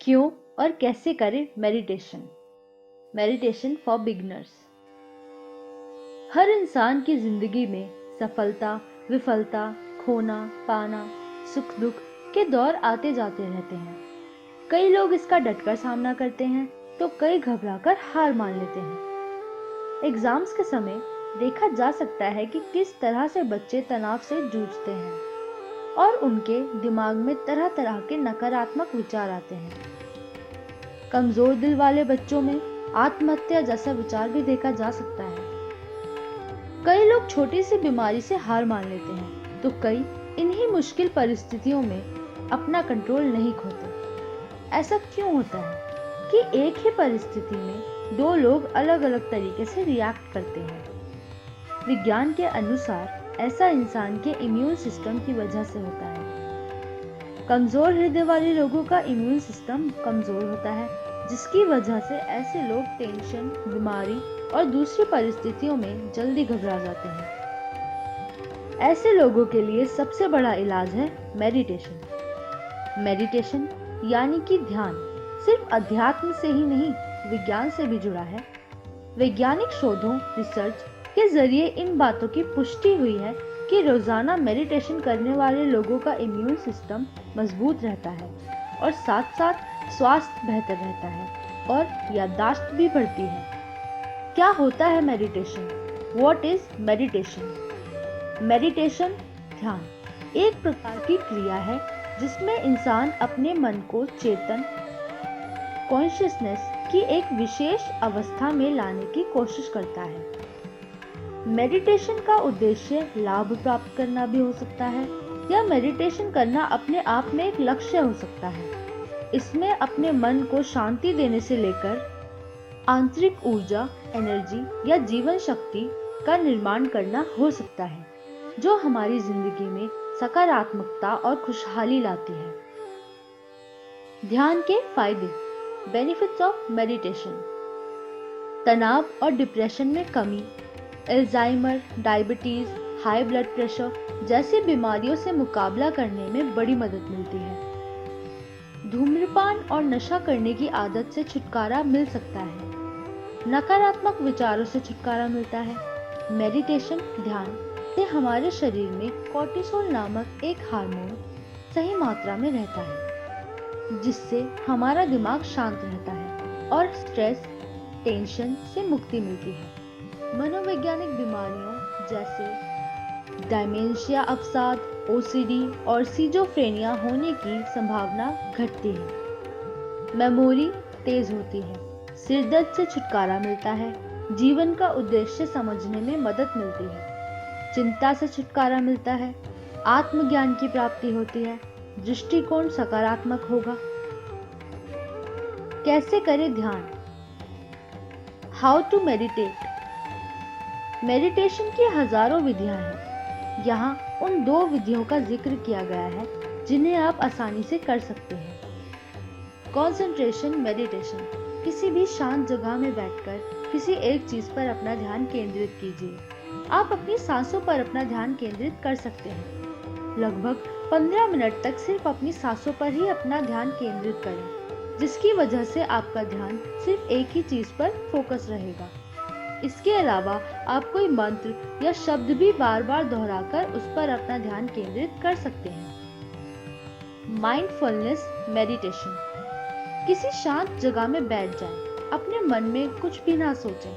क्यों और कैसे करें मेडिटेशन? Meditation for beginners. हर इंसान की जिंदगी में सफलता, विफलता, खोना, पाना, सुख दुख के दौर आते जाते रहते हैं। कई लोग इसका डटकर सामना करते हैं तो कई घबराकर हार मान लेते हैं। एग्जाम्स के समय देखा जा सकता है कि किस तरह से बच्चे तनाव से जूझते हैं और उनके दिमाग में तरह तरह के नकारात्मक विचार आते हैं। कमजोर दिल वाले बच्चों में आत्महत्या जैसा विचार भी देखा जा सकता है। कई लोग छोटी सी बीमारी से हार मान लेते हैं तो कई इन्हीं मुश्किल परिस्थितियों में अपना कंट्रोल नहीं खोते। ऐसा क्यों होता है कि एक ही परिस्थिति में दो लोग अलग अलग तरीके से रिएक्ट करते हैं? विज्ञान के अनुसार ऐसा इंसान के इम्यून सिस्टम की वजह से होता है। कमजोर हृदय वाले लोगों का इम्यून सिस्टम कमजोर होता है, जिसकी वजह से ऐसे लोग टेंशन, बीमारी और दूसरी परिस्थितियों में जल्दी घबरा जाते हैं। ऐसे लोगों के लिए सबसे बड़ा इलाज है मेडिटेशन। मेडिटेशन यानी कि ध्यान सिर्फ अध्यात्म से ही नहीं, विज्ञान से भी जुड़ा है। वैज्ञानिक शोधों, रिसर्च के जरिए इन बातों की पुष्टि हुई है कि रोजाना मेडिटेशन करने वाले लोगों का इम्यून सिस्टम मजबूत रहता है और साथ साथ स्वास्थ्य बेहतर रहता है और याददाश्त भी बढ़ती है। क्या होता है meditation? What is meditation? Meditation ध्यान एक प्रकार की क्रिया है जिसमें इंसान अपने मन को चेतन, कॉन्शियसनेस की एक विशेष अवस्था में लाने की कोशिश करता है। मेडिटेशन का उद्देश्य लाभ प्राप्त करना भी हो सकता है या मेडिटेशन करना अपने आप में एक लक्ष्य हो सकता है। इसमें अपने मन को शांति देने से लेकर आंतरिक ऊर्जा, एनर्जी या जीवन शक्ति का निर्माण करना हो सकता है, जो हमारी जिंदगी में सकारात्मकता और खुशहाली लाती है। ध्यान के फायदे, बेनिफिट्स ऑफ मेडिटेशन। तनाव और डिप्रेशन में कमी, Alzheimer, diabetes, high blood pressure जैसी बीमारियों से मुकाबला करने में बड़ी मदद मिलती है। धूम्रपान और नशा करने की आदत से छुटकारा मिल सकता है। नकारात्मक विचारों से छुटकारा मिलता है। मेडिटेशन ध्यान से हमारे शरीर में कोर्टिसोल नामक एक हार्मोन सही मात्रा में रहता है, जिससे हमारा दिमाग शांत रहता है और स्ट्रेस, टेंशन से मुक्ति मिलती है। मनोवैज्ञानिक बीमारियों जैसे डायमेंशिया, अवसाद, ओसीडी और सिजोफ्रेनिया होने की संभावना घटती है। मेमोरी तेज होती है। सिर दर्द से छुटकारा मिलता है। जीवन का उद्देश्य समझने में मदद मिलती है। चिंता से छुटकारा मिलता है। आत्मज्ञान की प्राप्ति होती है। दृष्टिकोण सकारात्मक होगा। कैसे करें ध्यान? How to meditate. मेडिटेशन की हजारों विधियां हैं। यहाँ उन 2 विधियों का जिक्र किया गया है जिन्हें आप आसानी से कर सकते हैं। Concentration meditation. किसी भी शांत जगह में बैठकर किसी एक चीज पर अपना ध्यान केंद्रित कीजिए। आप अपनी सांसों पर अपना ध्यान केंद्रित कर सकते हैं। लगभग 15 मिनट तक सिर्फ अपनी सांसों पर ही अपना ध्यान केंद्रित करें, जिसकी वजह से आपका ध्यान सिर्फ एक ही चीज पर फोकस रहेगा। इसके अलावा आप कोई मंत्र या शब्द भी बार बार दोहराकर उस पर अपना ध्यान केंद्रित कर सकते हैं। Mindfulness meditation. किसी शांत जगह में बैठ जाएं, अपने मन में कुछ भी ना सोचें,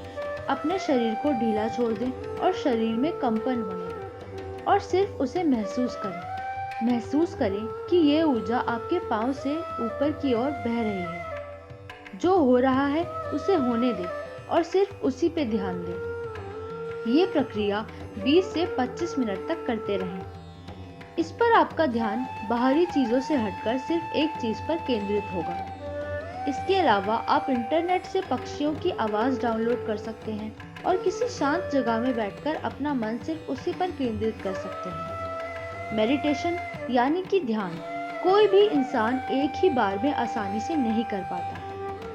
अपने शरीर को ढीला छोड़ दें और शरीर में कंपन होने दें और सिर्फ उसे महसूस करें। महसूस करें कि ये ऊर्जा आपके पांव से ऊपर की ओर बह रही है। जो हो रहा है उसे होने दें और सिर्फ उसी पे ध्यान दें। ये प्रक्रिया 20 से 25 मिनट तक करते रहें। इस पर आपका ध्यान बाहरी चीजों से हटकर सिर्फ एक चीज पर केंद्रित होगा। इसके अलावा आप इंटरनेट से पक्षियों की आवाज डाउनलोड कर सकते हैं और किसी शांत जगह में बैठकर अपना मन सिर्फ उसी पर केंद्रित कर सकते हैं। मेडिटेशन यानी कि ध्यान कोई भी इंसान एक ही बार में आसानी से नहीं कर पाता,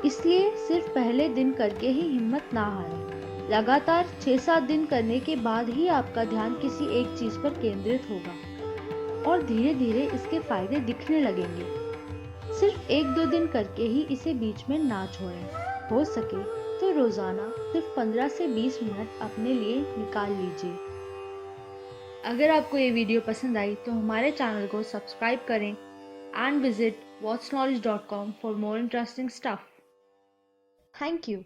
इसलिए सिर्फ पहले दिन करके ही हिम्मत ना हारें। लगातार 6-7 दिन करने के बाद ही आपका ध्यान किसी एक चीज पर केंद्रित होगा और धीरे धीरे इसके फायदे दिखने लगेंगे। सिर्फ 1-2 दिन करके ही इसे बीच में ना छोड़ें। हो सके तो रोज़ाना सिर्फ 15 से 20 मिनट अपने लिए निकाल लीजिए। अगर आपको ये वीडियो पसंद आई तो हमारे चैनल को सब्सक्राइब करें and visit whatsknowledge.com for more interesting stuff. Thank you.